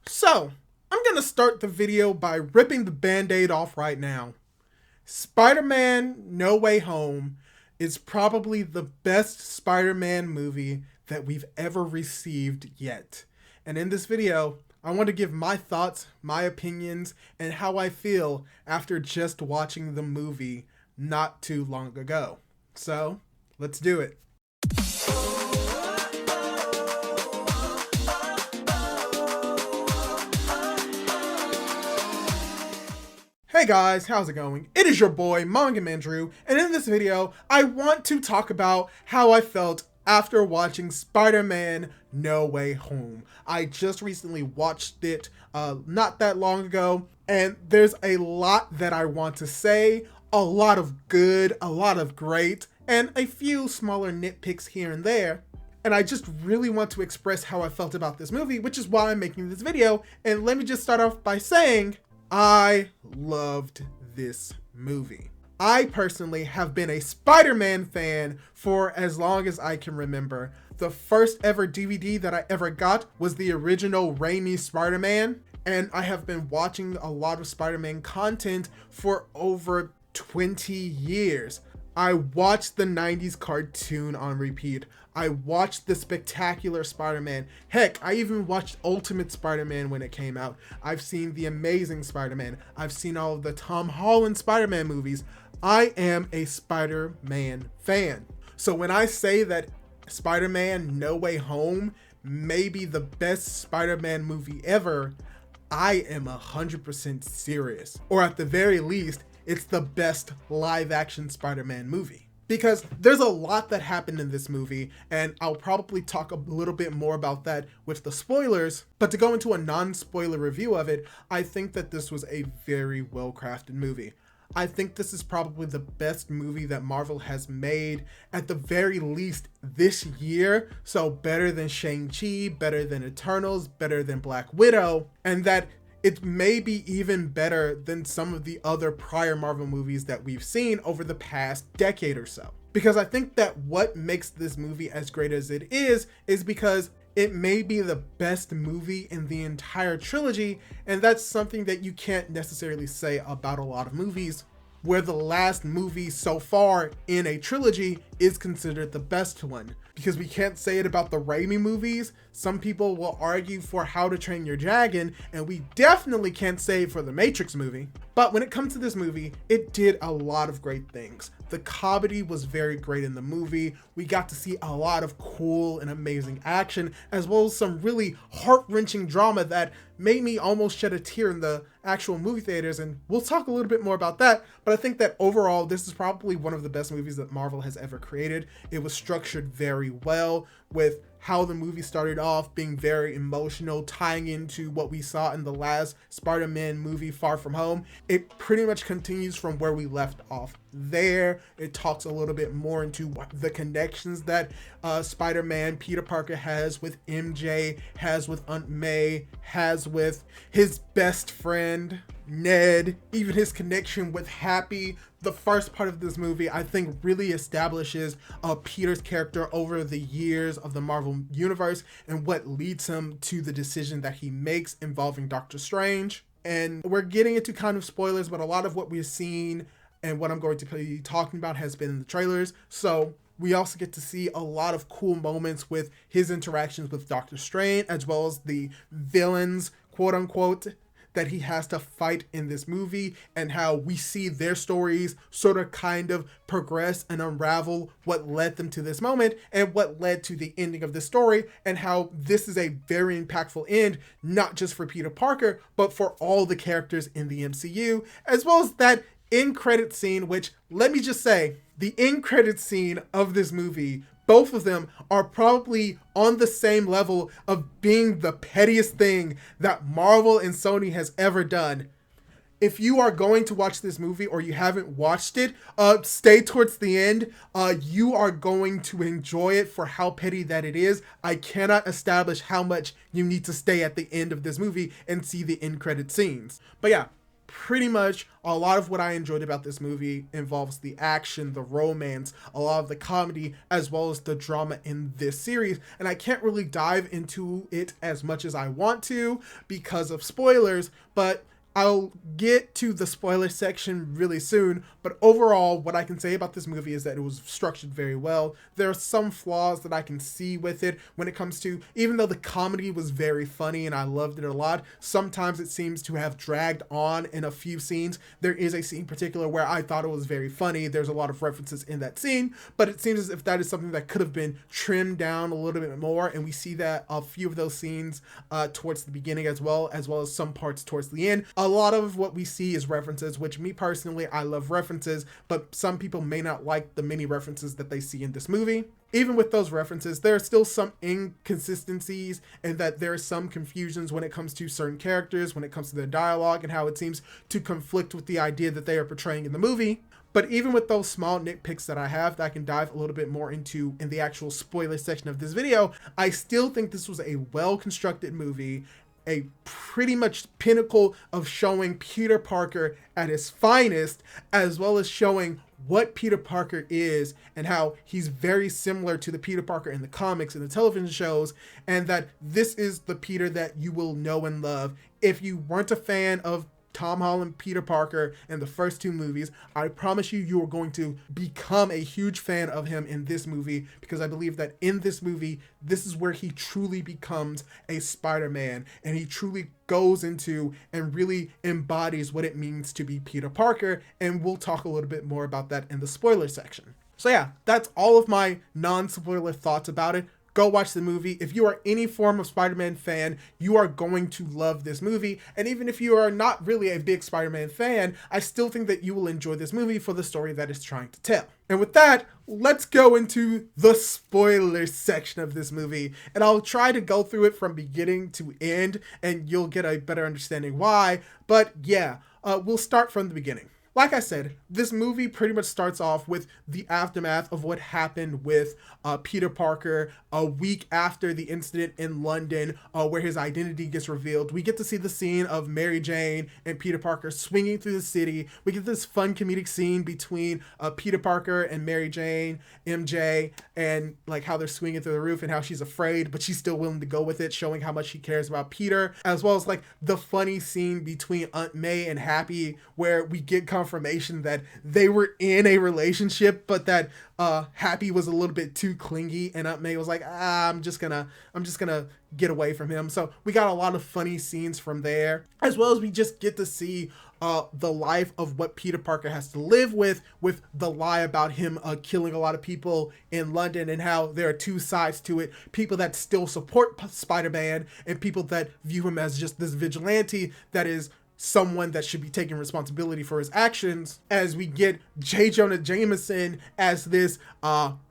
So, I'm gonna start the video by ripping the band-aid off right now. Spider-Man No Way Home is probably the best Spider-Man movie that we've ever received yet. And in this video, I want to give my thoughts, my opinions, and how I feel after just watching the movie not too long ago. So, let's do it. Hey guys, how's it going? It is your boy, Manga Man Drew, and in this video, I want to talk about how I felt after watching Spider-Man No Way Home. I just recently watched it not that long ago, and there's a lot that I want to say, a lot of good, a lot of great, and a few smaller nitpicks here and there. And I just really want to express how I felt about this movie, which is why I'm making this video. And let me just start off by saying, I loved this movie. I personally have been a Spider-Man fan for as long as I can remember. The first ever DVD that I ever got was the original Raimi Spider-Man, and I have been watching a lot of Spider-Man content for over 20 years. I watched the 90s cartoon on repeat. I watched the Spectacular Spider-Man. Heck, I even watched Ultimate Spider-Man when it came out. I've seen The Amazing Spider-Man. I've seen all of the Tom Holland Spider-Man movies. I am a Spider-Man fan. So when I say that Spider-Man No Way Home may be the best Spider-Man movie ever, I am 100% serious. Or at the very least, it's the best live-action Spider-Man movie. Because there's a lot that happened in this movie, and I'll probably talk a little bit more about that with the spoilers, but to go into a non-spoiler review of it, I think that this was a very well-crafted movie. I think this is probably the best movie that Marvel has made, at the very least this year, so better than Shang-Chi, better than Eternals, better than Black Widow, and that it may be even better than some of the other prior Marvel movies that we've seen over the past decade or so. Because I think that what makes this movie as great as it is because it may be the best movie in the entire trilogy, and that's something that you can't necessarily say about a lot of movies, where the last movie so far in a trilogy is considered the best one. Because we can't say it about the Raimi movies. Some people will argue for How to Train Your Dragon, and we definitely can't say it for the Matrix movie. But when it comes to this movie, it did a lot of great things. The comedy was very great in the movie. We got to see a lot of cool and amazing action, as well as some really heart-wrenching drama that made me almost shed a tear in the actual movie theaters, and we'll talk a little bit more about that. But I think that overall, this is probably one of the best movies that Marvel has ever created. It was structured very well, with how the movie started off being very emotional, tying into what we saw in the last Spider-Man movie, Far From Home. It pretty much continues from where we left off there. It talks a little bit more into the connections that Spider-Man Peter Parker has with MJ, has with Aunt May, has with his best friend Ned, even his connection with Happy. The first part of this movie, I think, really establishes Peter's character over the years of the Marvel Universe and what leads him to the decision that he makes involving Doctor Strange. And we're getting into kind of spoilers, but a lot of what we've seen and what I'm going to be talking about has been in the trailers. So we also get to see a lot of cool moments with his interactions with Doctor Strange, as well as the villains, quote unquote, that he has to fight in this movie, and how we see their stories sort of kind of progress and unravel what led them to this moment and what led to the ending of the story, and how this is a very impactful end, not just for Peter Parker, but for all the characters in the MCU, as well as that end credit scene, which, let me just say, the end credit scene of this movie, both of them are probably on the same level of being the pettiest thing that Marvel and Sony has ever done. If you are going to watch this movie or you haven't watched it, stay towards the end. You are going to enjoy it for how petty that it is. I cannot establish how much you need to stay at the end of this movie and see the end credit scenes. But yeah, pretty much a lot of what I enjoyed about this movie involves the action, the romance, a lot of the comedy, as well as the drama in this series. And I can't really dive into it as much as I want to because of spoilers, but I'll get to the spoiler section really soon, but overall, what I can say about this movie is that it was structured very well. There are some flaws that I can see with it when it comes to, even though the comedy was very funny and I loved it a lot, sometimes it seems to have dragged on in a few scenes. There is a scene in particular where I thought it was very funny. There's a lot of references in that scene, but it seems as if that is something that could have been trimmed down a little bit more, and we see that a few of those scenes towards the beginning as well as some parts towards the end. A lot of what we see is references, which me personally, I love references, but some people may not like the many references that they see in this movie. Even with those references, there are still some inconsistencies and that there are some confusions when it comes to certain characters, when it comes to their dialogue and how it seems to conflict with the idea that they are portraying in the movie. But even with those small nitpicks that I have that I can dive a little bit more into in the actual spoiler section of this video, I still think this was a well-constructed movie, a pretty much pinnacle of showing Peter Parker at his finest, as well as showing what Peter Parker is and how he's very similar to the Peter Parker in the comics and the television shows, and that this is the Peter that you will know and love. If you weren't a fan of Tom Holland Peter Parker in the first two movies, I promise you are going to become a huge fan of him in this movie, because I believe that in this movie, this is where he truly becomes a Spider-Man, and he truly goes into and really embodies what it means to be Peter Parker, and we'll talk a little bit more about that in the spoiler section. So yeah, that's all of my non-spoiler thoughts about it. Go watch the movie. If you are any form of Spider-Man fan, you are going to love this movie. And even if you are not really a big Spider-Man fan, I still think that you will enjoy this movie for the story that it's trying to tell. And with that, let's go into the spoiler section of this movie. And I'll try to go through it from beginning to end, and you'll get a better understanding why. But yeah, we'll start from the beginning. Like I said, this movie pretty much starts off with the aftermath of what happened with Peter Parker a week after the incident in London where his identity gets revealed. We get to see the scene of Mary Jane and Peter Parker swinging through the city. We get this fun comedic scene between Peter Parker and Mary Jane, MJ, and like how they're swinging through the roof and how she's afraid, but she's still willing to go with it, showing how much she cares about Peter, as well as like the funny scene between Aunt May and Happy where we get confirmation that they were in a relationship, but that Happy was a little bit too clingy, and Aunt May was like, I'm just gonna get away from him. So we got a lot of funny scenes from there, as well as we just get to see the life of what Peter Parker has to live with the lie about him killing a lot of people in London, and how there are two sides to it. People that still support Spider-Man and people that view him as just this vigilante that is someone that should be taking responsibility for his actions, as we get J. Jonah Jameson as this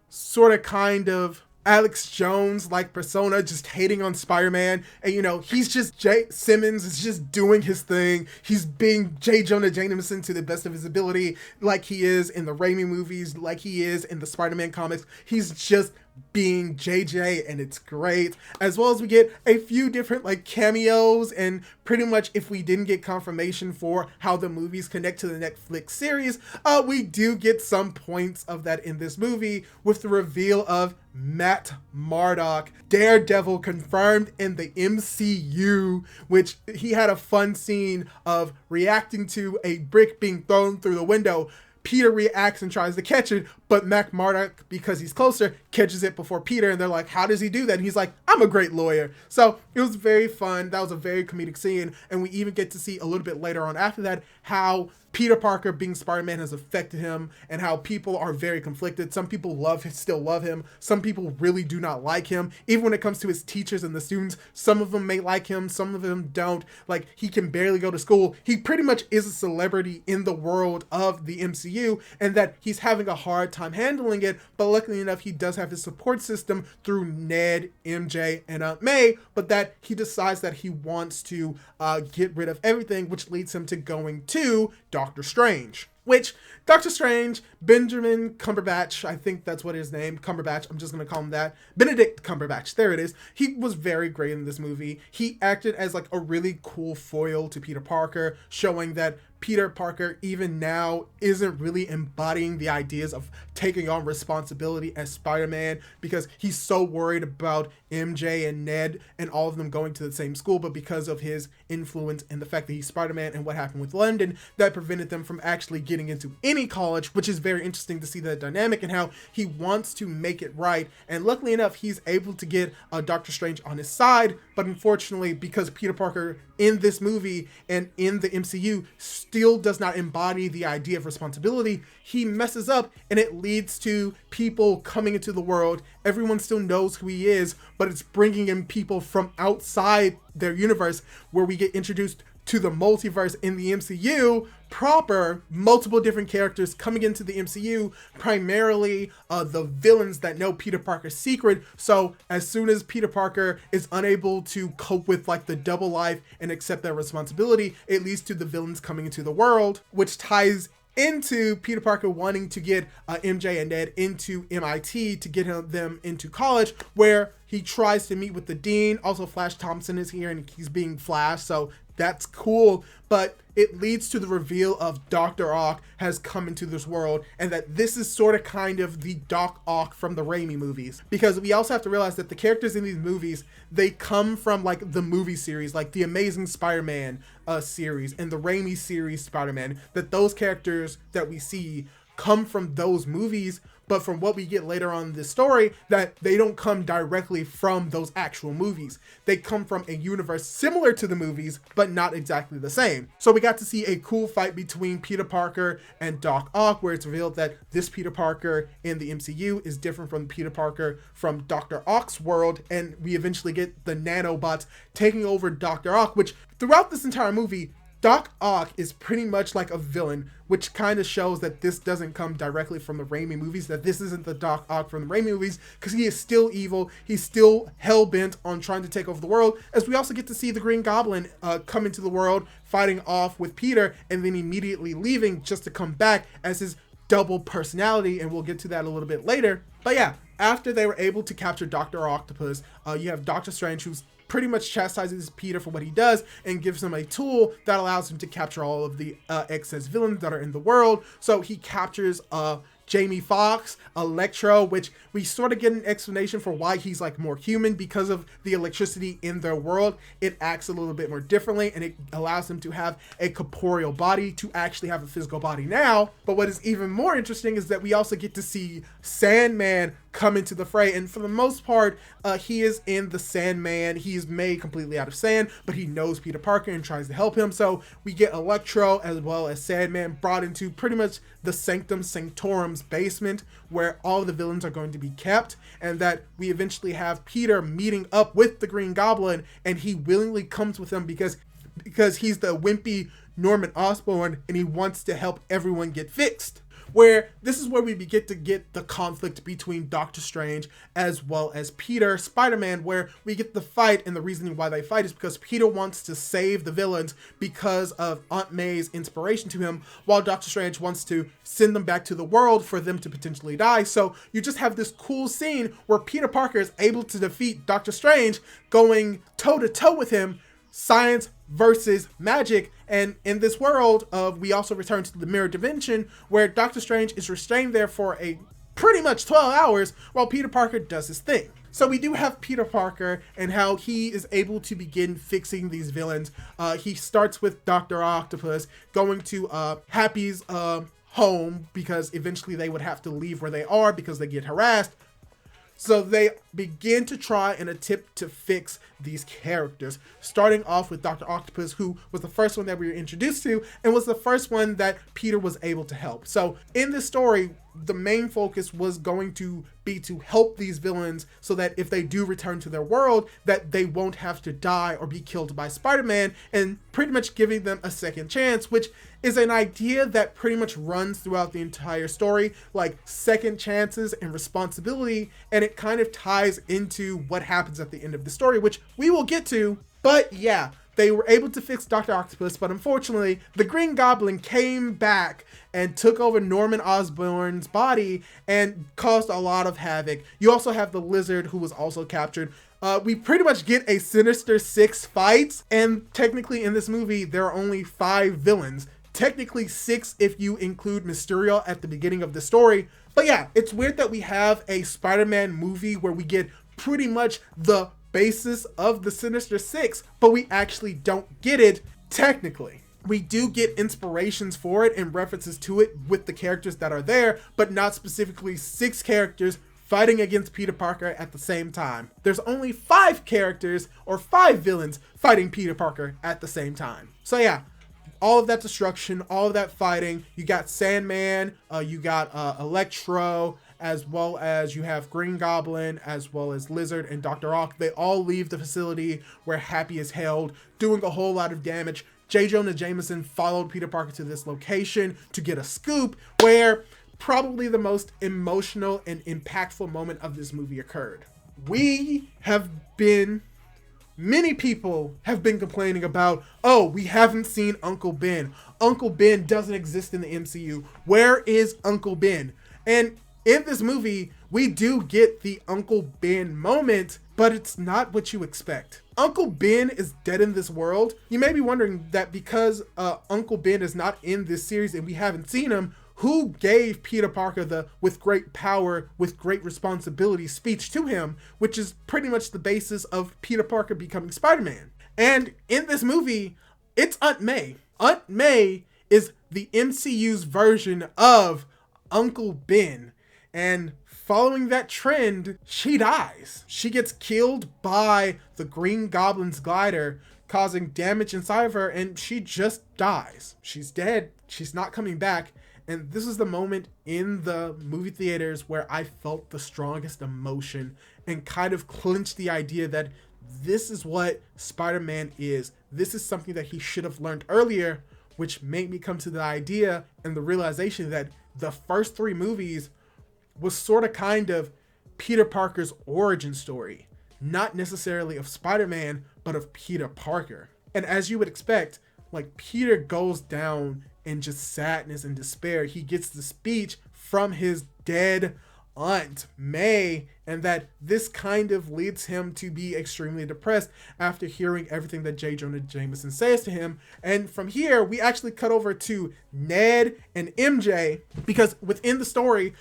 sort of kind of Alex Jones like persona, just hating on Spider-Man. And you know, he's just J. Simmons is just doing his thing. He's being J. Jonah Jameson to the best of his ability, like he is in the Raimi movies, like he is in the Spider-Man comics. He's just being JJ, and it's great. As well as we get a few different like cameos, and pretty much if we didn't get confirmation for how the movies connect to the Netflix series, we do get some points of that in this movie with the reveal of Matt Murdock, Daredevil, confirmed in the MCU, which he had a fun scene of reacting to a brick being thrown through the window. Peter reacts and tries to catch it, but Matt Murdock, because he's closer, catches it before Peter, and they're like, how does he do that? And he's like, I'm a great lawyer. So it was very fun. That was a very comedic scene, and we even get to see a little bit later on after that how Peter Parker being Spider-Man has affected him, and how people are very conflicted. Some people still love him. Some people really do not like him. Even when it comes to his teachers and the students, some of them may like him, some of them don't. Like, he can barely go to school. He pretty much is a celebrity in the world of the MCU, and that he's having a hard time handling it, but luckily enough, he does have his support system through Ned, MJ, and Aunt May, but that he decides that he wants to get rid of everything, which leads him to going to Doctor Strange. which Doctor Strange, Benjamin Cumberbatch, I think that's what his name, Cumberbatch, I'm just going to call him that, Benedict Cumberbatch, there it is. He was very great in this movie. He acted as like a really cool foil to Peter Parker, showing that Peter Parker, even now, isn't really embodying the ideas of taking on responsibility as Spider-Man because he's so worried about MJ and Ned and all of them going to the same school, but because of his influence and the fact that he's Spider-Man and what happened with London, that prevented them from actually getting into any college, which is very interesting to see that dynamic and how he wants to make it right. And luckily enough, he's able to get Doctor Strange on his side, but unfortunately, because Peter Parker in this movie and in the MCU still does not embody the idea of responsibility, he messes up and it leads to people coming into the world. Everyone still knows who he is, but it's bringing in people from outside their universe where we get introduced to the multiverse in the MCU proper, multiple different characters coming into the MCU, primarily the villains that know Peter Parker's secret. So as soon as Peter Parker is unable to cope with like the double life and accept that responsibility, it leads to the villains coming into the world, which ties into Peter Parker wanting to get MJ and Ned into MIT to get them into college, where he tries to meet with the dean. Also, Flash Thompson is here and he's being Flash, so that's cool, but it leads to the reveal of Dr. Ock has come into this world, and that this is sort of kind of the Doc Ock from the Raimi movies. Because we also have to realize that the characters in these movies, they come from like the movie series, like the Amazing Spider-Man series and the Raimi series Spider-Man, that those characters that we see come from those movies, but from what we get later on in this story, that they don't come directly from those actual movies. They come from a universe similar to the movies, but not exactly the same. So we got to see a cool fight between Peter Parker and Doc Ock, where it's revealed that this Peter Parker in the MCU is different from Peter Parker from Dr. Ock's world, and we eventually get the nanobots taking over Dr. Ock, which throughout this entire movie, Doc Ock is pretty much like a villain, which kind of shows that this doesn't come directly from the Raimi movies, that this isn't the Doc Ock from the Raimi movies, because he is still evil. He's still hell-bent on trying to take over the world, as we also get to see the Green Goblin come into the world, fighting off with Peter, and then immediately leaving just to come back as his double personality, and we'll get to that a little bit later. But yeah, after they were able to capture Dr. Octopus, you have Doctor Strange, who's pretty much chastises Peter for what he does and gives him a tool that allows him to capture all of the excess villains that are in the world. So he captures Jamie Foxx, Electro, which we sort of get an explanation for why he's like more human because of the electricity in their world. It acts a little bit more differently and it allows him to have a corporeal body, to actually have a physical body now. But what is even more interesting is that we also get to see Sandman come into the fray, and for the most part he is in the Sandman. He is made completely out of sand, but he knows Peter Parker and tries to help him. So we get Electro as well as Sandman brought into pretty much the Sanctum Sanctorum's basement, where all of the villains are going to be kept, and that we eventually have Peter meeting up with the Green Goblin, and he willingly comes with them because he's the wimpy Norman Osborn and he wants to help everyone get fixed. Where this is where we get to get the conflict between Doctor Strange as well as Peter, Spider-Man, where we get the fight, and the reasoning why they fight is because Peter wants to save the villains because of Aunt May's inspiration to him, while Doctor Strange wants to send them back to the world for them to potentially die. So you just have this cool scene where Peter Parker is able to defeat Doctor Strange, going toe-to-toe with him, science versus magic. And in this world we also return to the mirror dimension, where Doctor Strange is restrained there for a pretty much 12 hours while Peter Parker does his thing. So we do have Peter Parker and how he is able to begin fixing these villains. He starts with Dr. Octopus going to Happy's home, because eventually they would have to leave where they are because they get harassed. So they begin to try and attempt to fix these characters, starting off with Dr. Octopus, who was the first one that we were introduced to and was the first one that Peter was able to help. So in this story, the main focus was going to be to help these villains so that if they do return to their world, that they won't have to die or be killed by Spider-Man, and pretty much giving them a second chance, which is an idea that pretty much runs throughout the entire story, like second chances and responsibility, and it kind of ties into what happens at the end of the story, which we will get to. But yeah, they were able to fix Dr. Octopus, but unfortunately, the Green Goblin came back and took over Norman Osborn's body and caused a lot of havoc. You also have the Lizard, who was also captured. We pretty much get a Sinister Six fight, and technically in this movie, there are only 5 villains. Technically 6 if you include Mysterio at the beginning of the story. But yeah, it's weird that we have a Spider-Man movie where we get pretty much the basis of the Sinister Six, but we actually don't get it technically. We do get inspirations for it and references to it with the characters that are there, but not specifically 6 characters fighting against Peter Parker at the same time. There's only 5 characters or 5 villains fighting Peter Parker at the same time. So yeah, all of that destruction, all of that fighting. You got Sandman, you got Electro, as well as you have Green Goblin, as well as Lizard and Dr. Ock. They all leave the facility where Happy is held, doing a whole lot of damage. J. Jonah Jameson followed Peter Parker to this location to get a scoop where probably the most emotional and impactful moment of this movie occurred. Many people have been complaining about, oh, we haven't seen Uncle Ben. Uncle Ben doesn't exist in the MCU. Where is Uncle Ben? And in this movie, we do get the Uncle Ben moment, but it's not what you expect. Uncle Ben is dead in this world. You may be wondering that because Uncle Ben is not in this series and we haven't seen him, who gave Peter Parker the "with great power, with great responsibility" speech to him, which is pretty much the basis of Peter Parker becoming Spider-Man. And in this movie, it's Aunt May. Aunt May is the MCU's version of Uncle Ben. And following that trend, she dies. She gets killed by the Green Goblin's glider, causing damage inside of her, and she just dies. She's dead. She's not coming back. And this is the moment in the movie theaters where I felt the strongest emotion and kind of clinched the idea that this is what Spider-Man is. This is something that he should have learned earlier, which made me come to the idea and the realization that the first 3 movies was sort of kind of Peter Parker's origin story, not necessarily of Spider-Man, but of Peter Parker. And as you would expect, like, Peter goes down in just sadness and despair. He gets the speech from his dead Aunt May, and that this kind of leads him to be extremely depressed after hearing everything that J. Jonah Jameson says to him. And from here, we actually cut over to Ned and MJ, because within the story,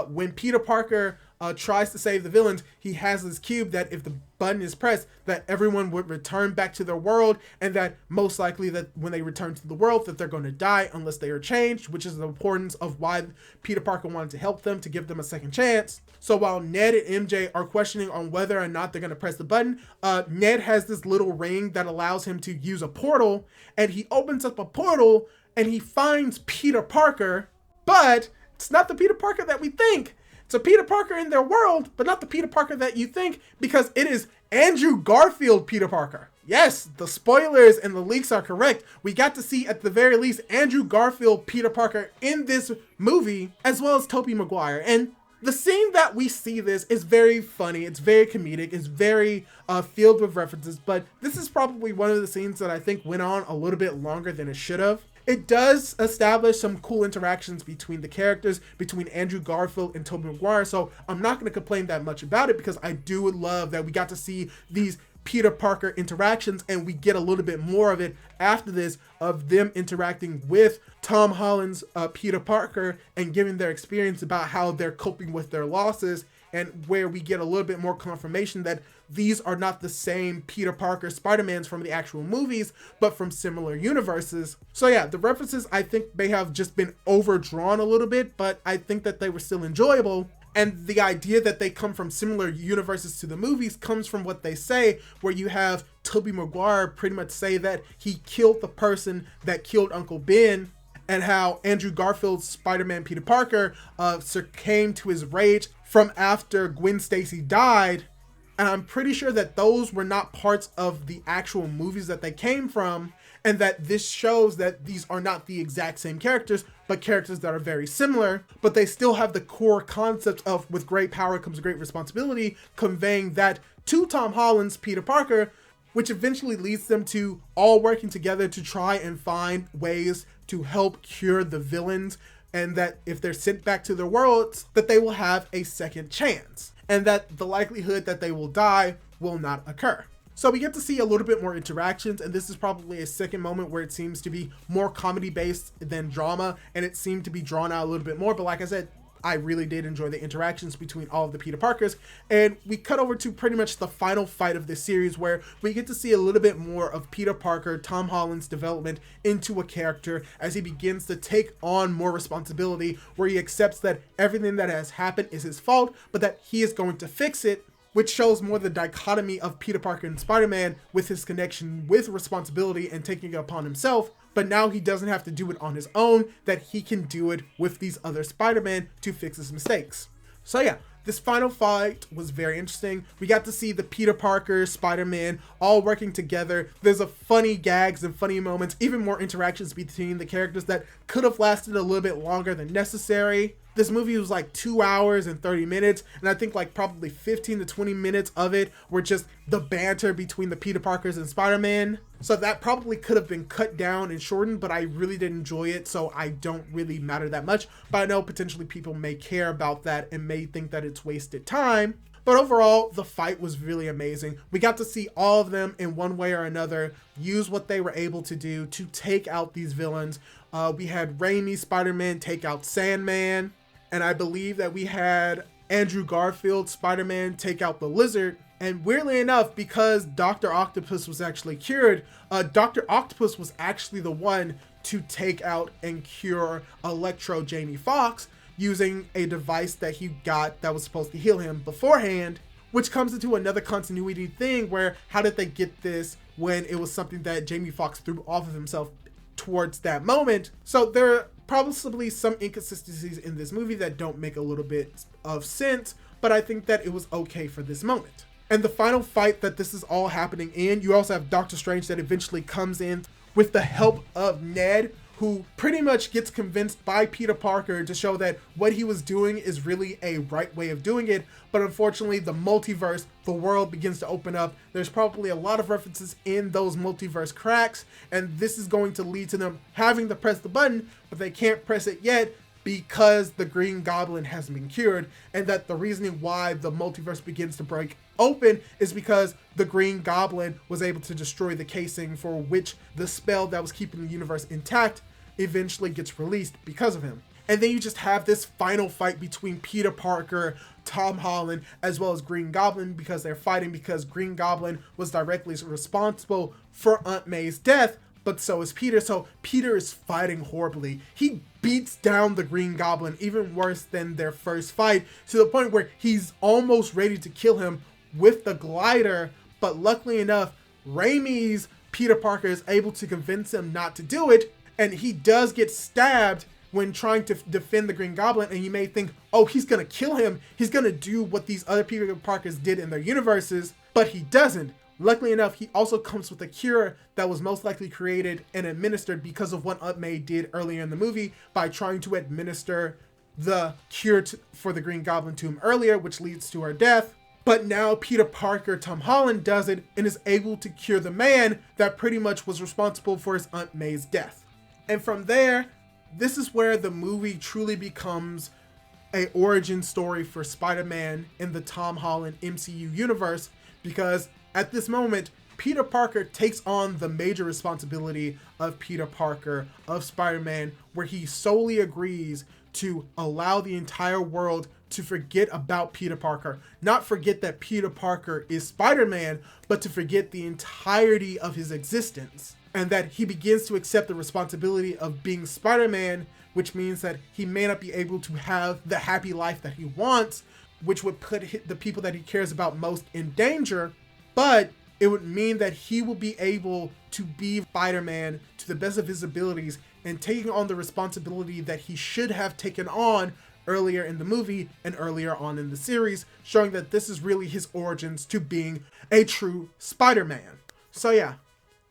when Peter Parker tries to save the villains, he has this cube that if the button is pressed, that everyone would return back to their world, and that most likely that when they return to the world that they're going to die unless they are changed, which is the importance of why Peter Parker wanted to help them, to give them a second chance. So while Ned and MJ are questioning on whether or not they're going to press the button, Ned has this little ring that allows him to use a portal, and he opens up a portal and he finds Peter Parker, but it's not the Peter Parker that we think. It's a Peter Parker in their world, but not the Peter Parker that you think, because it is Andrew Garfield Peter Parker. Yes, the spoilers and the leaks are correct. We got to see, at the very least, Andrew Garfield Peter Parker in this movie, as well as Tobey Maguire. And the scene that we see this is very funny, it's very comedic, it's very filled with references, but this is probably one of the scenes that I think went on a little bit longer than it should have. It does establish some cool interactions between the characters, between Andrew Garfield and Tobey Maguire, so I'm not going to complain that much about it, because I do love that we got to see these Peter Parker interactions, and we get a little bit more of it after this, of them interacting with Tom Holland's Peter Parker and giving their experience about how they're coping with their losses, and where we get a little bit more confirmation that these are not the same Peter Parker Spider-Mans from the actual movies, but from similar universes. So yeah, the references I think may have just been overdrawn a little bit, but I think that they were still enjoyable. And the idea that they come from similar universes to the movies comes from what they say, where you have Tobey Maguire pretty much say that he killed the person that killed Uncle Ben, and how Andrew Garfield's Spider-Man Peter Parker succumbed to his rage from after Gwen Stacy died. And I'm pretty sure that those were not parts of the actual movies that they came from, and that this shows that these are not the exact same characters, but characters that are very similar, but they still have the core concept of with great power comes great responsibility, conveying that to Tom Holland's Peter Parker, which eventually leads them to all working together to try and find ways to help cure the villains, and that if they're sent back to their worlds, that they will have a second chance, and that the likelihood that they will die will not occur. So we get to see a little bit more interactions, and this is probably a second moment where it seems to be more comedy based than drama, and it seemed to be drawn out a little bit more. But like I said, I really did enjoy the interactions between all of the Peter Parkers. And we cut over to pretty much the final fight of this series, where we get to see a little bit more of Peter Parker, Tom Holland's development into a character as he begins to take on more responsibility, where he accepts that everything that has happened is his fault, but that he is going to fix it, which shows more the dichotomy of Peter Parker and Spider-Man with his connection with responsibility and taking it upon himself. But now he doesn't have to do it on his own, that he can do it with these other Spider-Man to fix his mistakes. So yeah, this final fight was very interesting. We got to see the Peter Parker, Spider-Man all working together. There's a funny gags and funny moments, even more interactions between the characters that could have lasted a little bit longer than necessary. This movie was like 2 hours and 30 minutes, and I think like probably 15 to 20 minutes of it were just the banter between the Peter Parkers and Spider-Man. So that probably could have been cut down and shortened, but I really did enjoy it, so I don't really matter that much. But I know potentially people may care about that and may think that it's wasted time. But overall, the fight was really amazing. We got to see all of them in one way or another use what they were able to do to take out these villains. We had Raimi Spider-Man take out Sandman, and I believe that we had Andrew Garfield Spider-Man take out the Lizard. And weirdly enough, because Dr. Octopus was actually cured, Dr. Octopus was actually the one to take out and cure Electro Jamie Foxx using a device that he got that was supposed to heal him beforehand, which comes into another continuity thing where how did they get this when it was something that Jamie Foxx threw off of himself towards that moment. So there are probably some inconsistencies in this movie that don't make a little bit of sense, but I think that it was okay for this moment. And the final fight that this is all happening in, you also have Doctor Strange that eventually comes in with the help of Ned, who pretty much gets convinced by Peter Parker to show that what he was doing is really a right way of doing it. But unfortunately, the multiverse, the world begins to open up. There's probably a lot of references in those multiverse cracks, and this is going to lead to them having to press the button, but they can't press it yet because the Green Goblin hasn't been cured, and that the reasoning why the multiverse begins to break open is because the Green Goblin was able to destroy the casing for which the spell that was keeping the universe intact eventually gets released because of him. And then you just have this final fight between Peter Parker, Tom Holland, as well as Green Goblin, because they're fighting because Green Goblin was directly responsible for Aunt May's death, but so is Peter. So Peter is fighting horribly. He beats down the Green Goblin even worse than their first fight, to the point where he's almost ready to kill him with the glider, but luckily enough, Raimi's Peter Parker is able to convince him not to do it, and he does get stabbed when trying to defend the Green Goblin, and you may think, oh, he's gonna kill him, he's gonna do what these other Peter Parkers did in their universes, but he doesn't. Luckily enough, he also comes with a cure that was most likely created and administered because of what Aunt May did earlier in the movie by trying to administer the cure for the Green Goblin to him earlier, which leads to her death. But now Peter Parker, Tom Holland, does it and is able to cure the man that pretty much was responsible for his Aunt May's death. And from there, this is where the movie truly becomes an origin story for Spider-Man in the Tom Holland MCU universe, because at this moment, Peter Parker takes on the major responsibility of Peter Parker, of Spider-Man, where he solely agrees to allow the entire world to forget about Peter Parker. Not forget that Peter Parker is Spider-Man, but to forget the entirety of his existence. And that he begins to accept the responsibility of being Spider-Man, which means that he may not be able to have the happy life that he wants, which would put the people that he cares about most in danger, but it would mean that he will be able to be Spider-Man to the best of his abilities and taking on the responsibility that he should have taken on earlier in the movie and earlier on in the series, showing that this is really his origins to being a true Spider-Man. So yeah,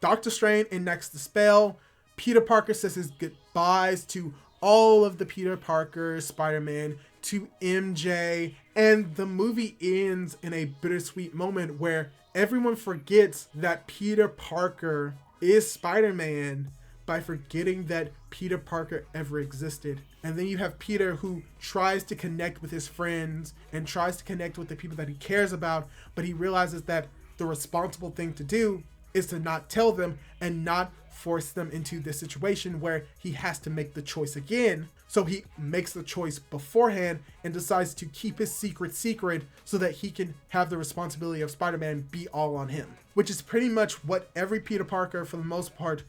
Doctor Strange enacts the spell. Peter Parker says his goodbyes to all of the Peter Parker, Spider-Man, to MJ, and the movie ends in a bittersweet moment where everyone forgets that Peter Parker is Spider-Man by forgetting that Peter Parker ever existed. And then you have Peter who tries to connect with his friends and tries to connect with the people that he cares about, but he realizes that the responsible thing to do is to not tell them and not force them into this situation where he has to make the choice again. So he makes the choice beforehand and decides to keep his secret so that he can have the responsibility of Spider-Man be all on him, which is pretty much what every Peter Parker, for the most part,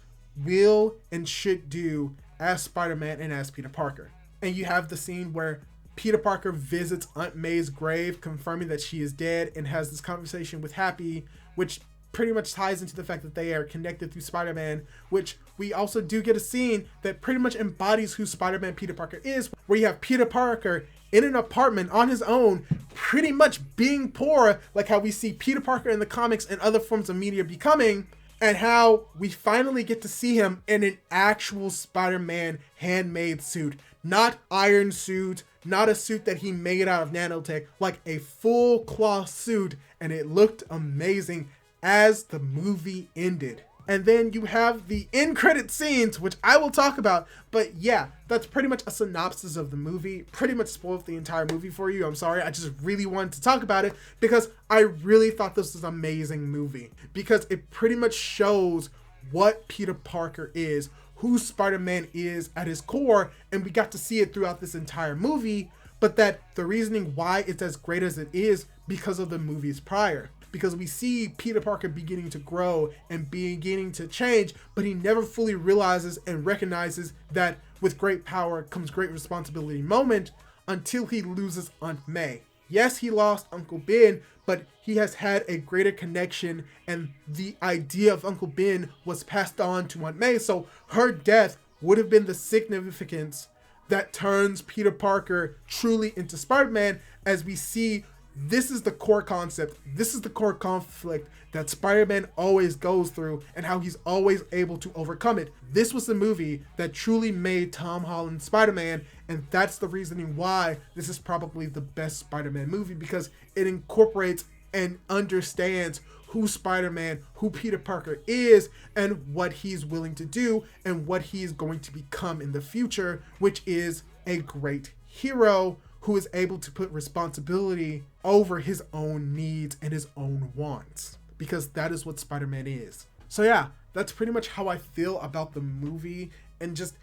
will and should do as Spider-Man and as Peter Parker. And you have the scene where Peter Parker visits Aunt May's grave, confirming that she is dead, and has this conversation with Happy, which pretty much ties into the fact that they are connected through Spider-Man, which we also do get a scene that pretty much embodies who Spider-Man Peter Parker is, where you have Peter Parker in an apartment on his own, pretty much being poor, like how we see Peter Parker in the comics and other forms of media becoming, and how we finally get to see him in an actual Spider-Man handmade suit. Not iron suit, not a suit that he made out of nanotech, like a full cloth suit, and it looked amazing as the movie ended. And then you have the end credit scenes, which I will talk about, but yeah, that's pretty much a synopsis of the movie. Pretty much spoiled the entire movie for you. I'm sorry, I just really wanted to talk about it because I really thought this was an amazing movie, because it pretty much shows what Peter Parker is, who Spider-Man is at his core, and we got to see it throughout this entire movie, but that the reasoning why it's as great as it is because of the movies prior. Because we see Peter Parker beginning to grow and beginning to change, but he never fully realizes and recognizes that with great power comes great responsibility moment until he loses Aunt May. Yes, he lost Uncle Ben, but he has had a greater connection, and the idea of Uncle Ben was passed on to Aunt May, so her death would have been the significance that turns Peter Parker truly into Spider-Man, as we see this is the core concept. This is the core conflict that Spider-Man always goes through and how he's always able to overcome it. This was the movie that truly made Tom Holland Spider-Man, and that's the reasoning why this is probably the best Spider-Man movie, because it incorporates and understands who Spider-Man, who Peter Parker is, and what he's willing to do and what he's going to become in the future, which is a great hero who is able to put responsibility over his own needs and his own wants, because that is what Spider-Man is. So yeah, that's pretty much how I feel about the movie, and just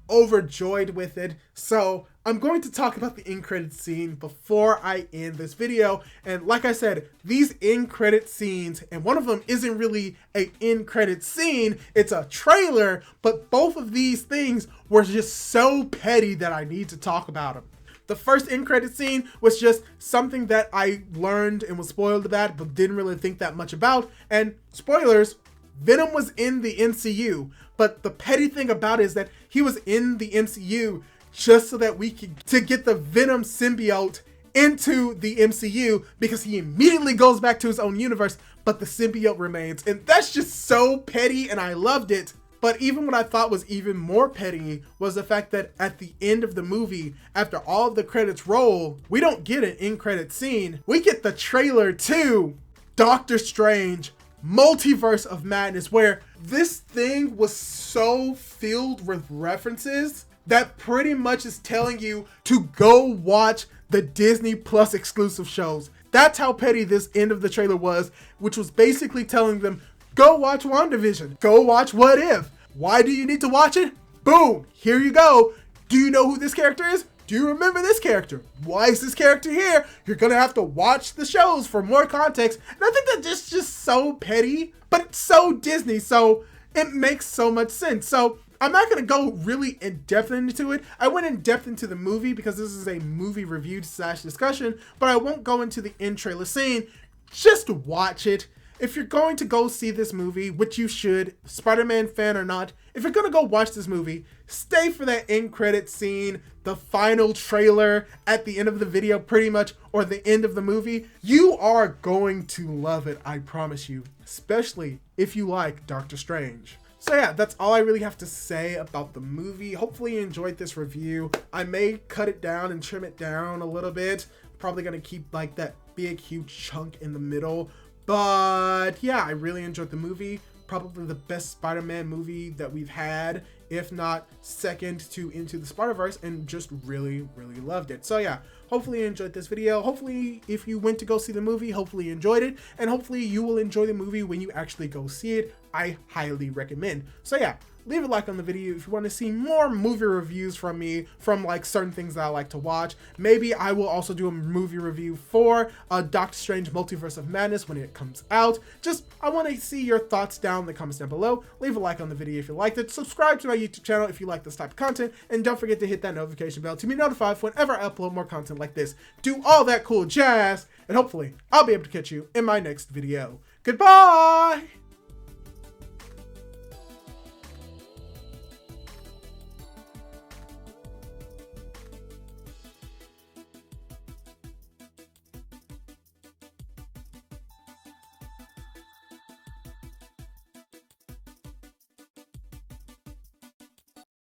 overjoyed with it. So I'm going to talk about the end credit scene before I end this video. And like I said, these end credit scenes, and one of them isn't really an end credit scene, it's a trailer, but both of these things were just so petty that I need to talk about them. The first end credit scene was just something that I learned and was spoiled about, but didn't really think that much about. And spoilers, Venom was in the MCU, but the petty thing about it is that he was in the MCU just so that we could to get the Venom symbiote into the MCU, because he immediately goes back to his own universe, but the symbiote remains. And that's just so petty, and I loved it. But even what I thought was even more petty was the fact that at the end of the movie, after all of the credits roll, we don't get an end credit scene. We get the trailer to Doctor Strange Multiverse of Madness, where this thing was so filled with references that pretty much is telling you to go watch the Disney Plus exclusive shows. That's how petty this end of the trailer was, which was basically telling them, go watch WandaVision. Go watch What If. Why do you need to watch it? Boom, here you go. Do you know who this character is? Do you remember this character? Why is this character here? You're gonna have to watch the shows for more context. And I think that's just so petty, but it's so Disney, so it makes so much sense. So I'm not gonna go really in depth into it. I went in depth into the movie because this is a movie review / discussion, but I won't go into the end trailer scene. Just watch it. If you're going to go see this movie, which you should, Spider-Man fan or not, if you're going to go watch this movie, stay for that end credit scene, the final trailer at the end of the video pretty much, or the end of the movie. You are going to love it, I promise you, especially if you like Doctor Strange. So yeah, that's all I really have to say about the movie. Hopefully you enjoyed this review. I may cut it down and trim it down a little bit. Probably going to keep like that big huge chunk in the middle. But yeah, I really enjoyed the movie. Probably the best Spider-Man movie that we've had, if not second to Into the Spider-Verse, and just really, really loved it. So yeah, hopefully you enjoyed this video. Hopefully if you went to go see the movie, hopefully you enjoyed it, and hopefully you will enjoy the movie when you actually go see it. I highly recommend. So yeah, leave a like on the video if you want to see more movie reviews from me, from like certain things that I like to watch. Maybe I will also do a movie review for Doctor Strange Multiverse of Madness when it comes out. Just, I want to see your thoughts down in the comments down below. Leave a like on the video if you liked it. Subscribe to my YouTube channel if you like this type of content. And don't forget to hit that notification bell to be notified whenever I upload more content like this. Do all that cool jazz, and hopefully I'll be able to catch you in my next video. Goodbye!